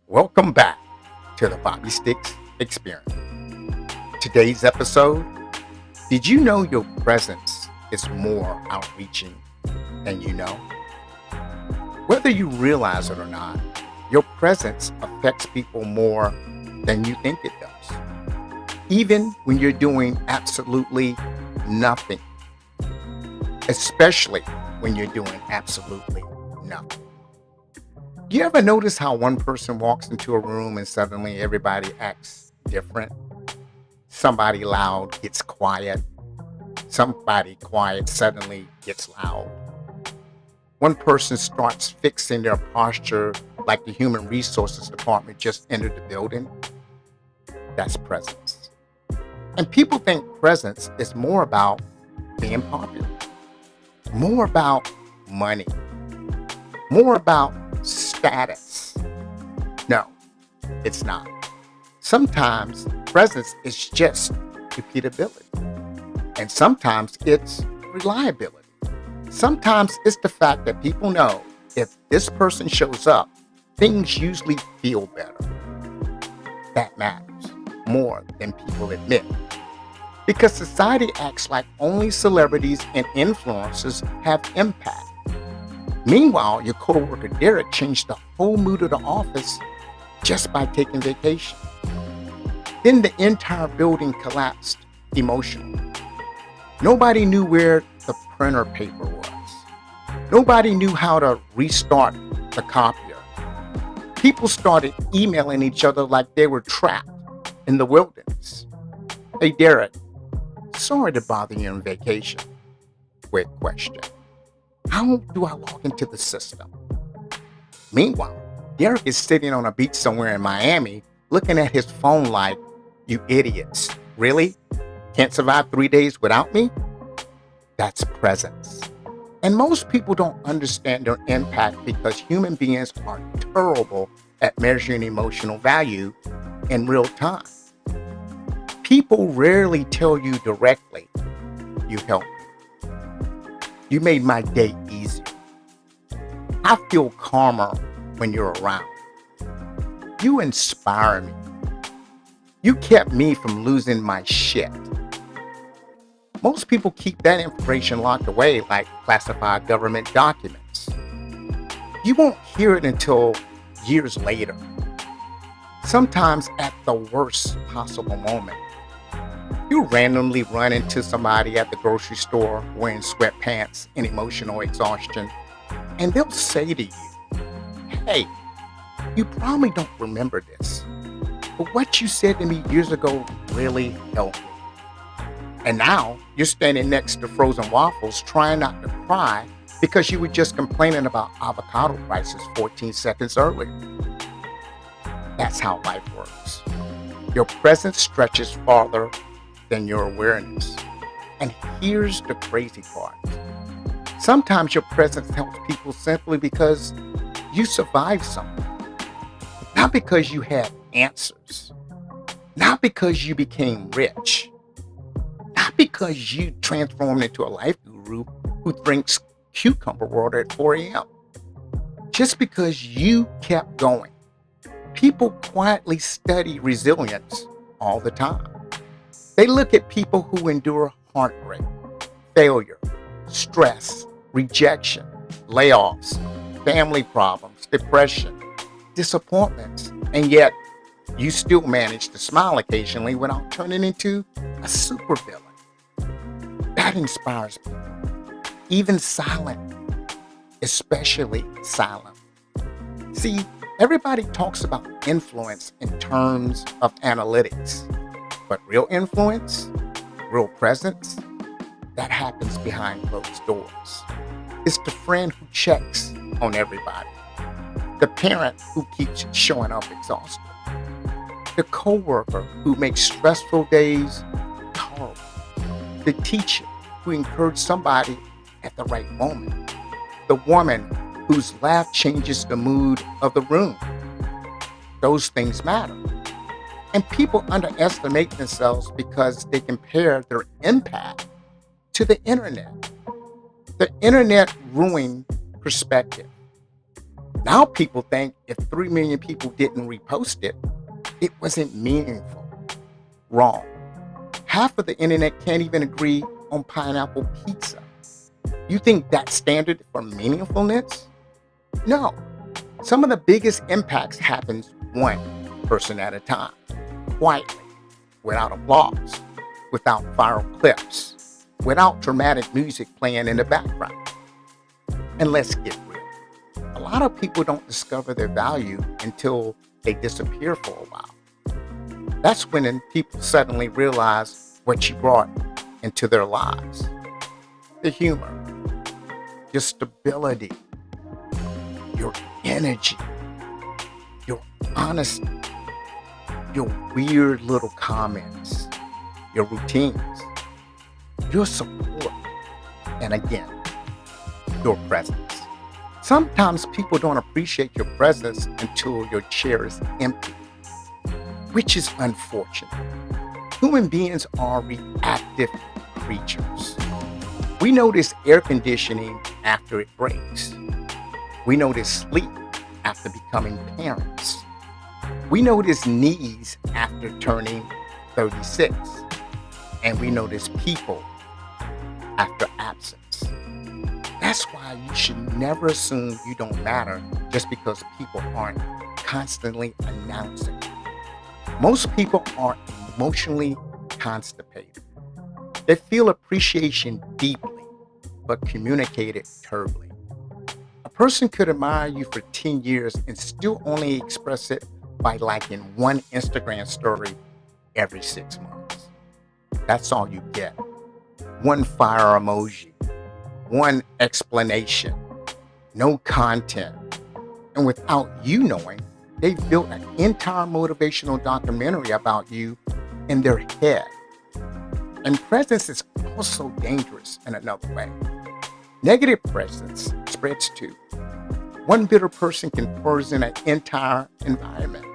Welcome back to the Bobby Stickz Experience. Today's episode, did you know your presence is more outreaching than you know? Whether you realize it or not, your presence affects people more than you think it does. Even when you're doing absolutely nothing, especially when you're doing absolutely nothing. Do you ever notice how one person walks into a room and suddenly everybody acts different? Somebody loud gets quiet. Somebody quiet suddenly gets loud. One person starts fixing their posture like the human resources department just entered the building. That's presence. And people think presence is more about being popular, more about money, more about status. No, it's not. Sometimes presence is just repeatability. And sometimes it's reliability. Sometimes it's the fact that people know if this person shows up, things usually feel better. That matters more than people admit. Because society acts like only celebrities and influencers have impact. Meanwhile, your coworker Derek changed the whole mood of the office just by taking vacation. Then the entire building collapsed emotionally. Nobody knew where the printer paper was. Nobody knew how to restart the copier. People started emailing each other like they were trapped in the wilderness. Hey Derek, sorry to bother you on vacation. Quick question. How do I log into the system? Meanwhile, Derek is sitting on a beach somewhere in Miami looking at his phone like, you idiots. Really? Can't survive 3 days without me? That's presence. And most people don't understand their impact because human beings are terrible at measuring emotional value in real time. People rarely tell you directly, you helped me. You made my day easier. I feel calmer when you're around. You inspire me. You kept me from losing my shit. Most people keep that information locked away like classified government documents. You won't hear it until years later. Sometimes at the worst possible moment. You randomly run into somebody at the grocery store wearing sweatpants in emotional exhaustion, and they'll say to you, hey, you probably don't remember this, but what you said to me years ago really helped me. And now you're standing next to frozen waffles trying not to cry because you were just complaining about avocado prices 14 seconds earlier. That's how life works. Your presence stretches farther than your awareness. And here's the crazy part. Sometimes your presence helps people simply because you survived something. Not because you had answers. Not because you became rich. Not because you transformed into a life guru who drinks cucumber water at 4 a.m. Just because you kept going. People quietly study resilience all the time. They look at people who endure heartbreak, failure, stress, rejection, layoffs, family problems, depression, disappointments, and yet you still manage to smile occasionally without turning into a supervillain. That inspires people, even silent, especially silent. See, everybody talks about influence in terms of analytics. But real influence, real presence, that happens behind closed doors. It's the friend who checks on everybody. The parent who keeps showing up exhausted. The coworker who makes stressful days tolerable. The teacher who encourages somebody at the right moment. The woman whose laugh changes the mood of the room. Those things matter. And people underestimate themselves because they compare their impact to the internet. The internet ruined perspective. Now people think if 3 million people didn't repost it, it wasn't meaningful. Wrong. Half of the internet can't even agree on pineapple pizza. You think that's standard for meaningfulness? No. Some of the biggest impacts happens one person at a time, quietly, without applause, without viral clips, without dramatic music playing in the background. And let's get real. A lot of people don't discover their value until they disappear for a while. That's when people suddenly realize what you brought into their lives. The humor, your stability, your energy, your honesty, your weird little comments, your routines, your support, and again, your presence. Sometimes people don't appreciate your presence until your chair is empty, which is unfortunate. Human beings are reactive creatures. We notice air conditioning after it breaks. We notice sleep after becoming parents. We notice knees after turning 36. And we notice people after absence. That's why you should never assume you don't matter just because people aren't constantly announcing it. Most people are emotionally constipated. They feel appreciation deeply, but communicate it terribly. A person could admire you for 10 years and still only express it by liking one Instagram story every 6 months. That's all you get. One fire emoji, one explanation, no content. And without you knowing, they've built an entire motivational documentary about you in their head. And presence is also dangerous in another way. Negative presence spreads too. One bitter person can poison an entire environment.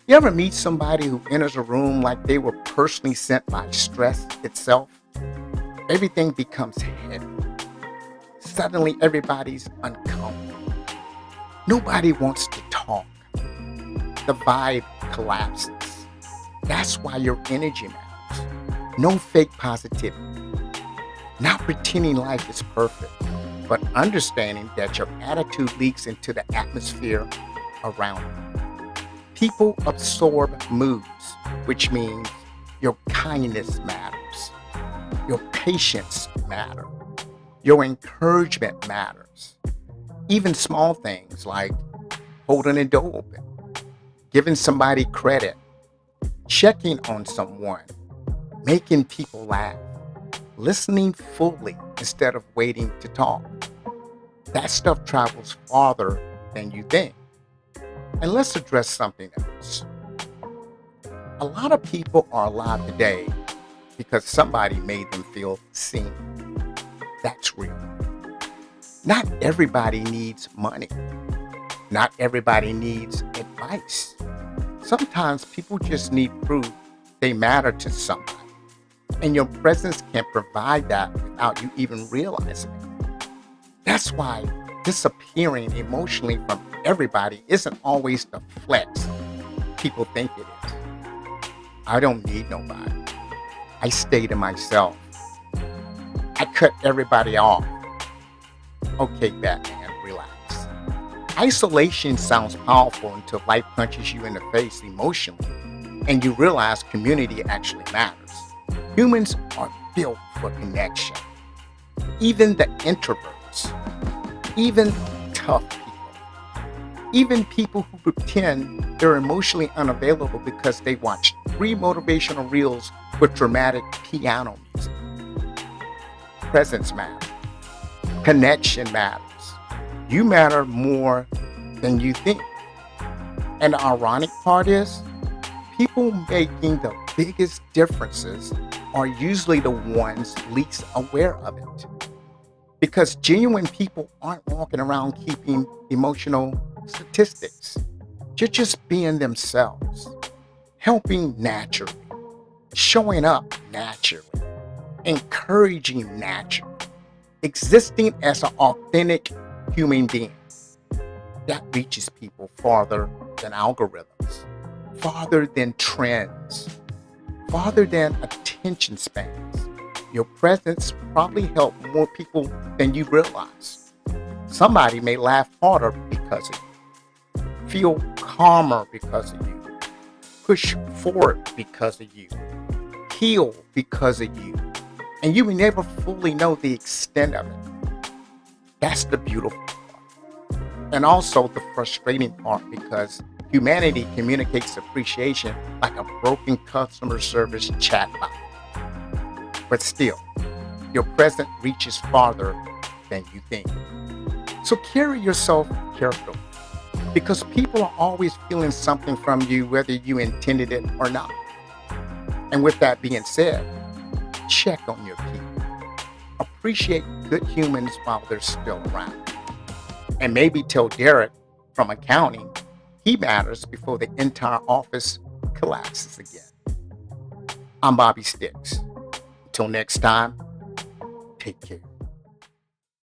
You ever meet somebody who enters a room like they were personally sent by stress itself? Everything becomes heavy. Suddenly everybody's uncomfortable. Nobody wants to talk. The vibe collapses. That's why your energy matters. No fake positivity. Not pretending life is perfect, but understanding that your attitude leaks into the atmosphere around you. People absorb moods, which means your kindness matters. Your patience matters. Your encouragement matters. Even small things like holding a door open, giving somebody credit, checking on someone, making people laugh, listening fully instead of waiting to talk. That stuff travels farther than you think. And let's address something else. A lot of people are alive today because somebody made them feel seen. That's real. Not everybody needs money. Not everybody needs advice. Sometimes people just need proof they matter to somebody. And your presence can provide that without you even realizing it. That's why disappearing emotionally from everybody isn't always the flex people think it is. I don't need nobody. I stay to myself. I cut everybody off. Okay, Batman, relax. Isolation sounds powerful until life punches you in the face emotionally and you realize community actually matters. Humans are built for connection. Even the introverts, even tough people, even people who pretend they're emotionally unavailable because they watch 3 motivational reels with dramatic piano music. Presence matters. Connection matters. You matter more than you think. And the ironic part is, people making the biggest differences are usually the ones least aware of it. Because genuine people aren't walking around keeping emotional statistics. You're just being themselves, helping naturally, showing up naturally, encouraging naturally, existing as an authentic human being. That reaches people farther than algorithms, farther than trends, farther than attention spans. Your presence probably helped more people than you realize. Somebody may laugh harder because of you, feel calmer because of you, push forward because of you, heal because of you, and you may never fully know the extent of it. That's the beautiful part. And also the frustrating part, because humanity communicates appreciation like a broken customer service chatbot. But still, your presence reaches farther than you think. So carry yourself carefully, because people are always feeling something from you, whether you intended it or not. And with that being said, check on your people. Appreciate good humans while they're still around. And maybe tell Derek from accounting he matters before the entire office collapses again. I'm Bobby Stickz. Until next time, take care.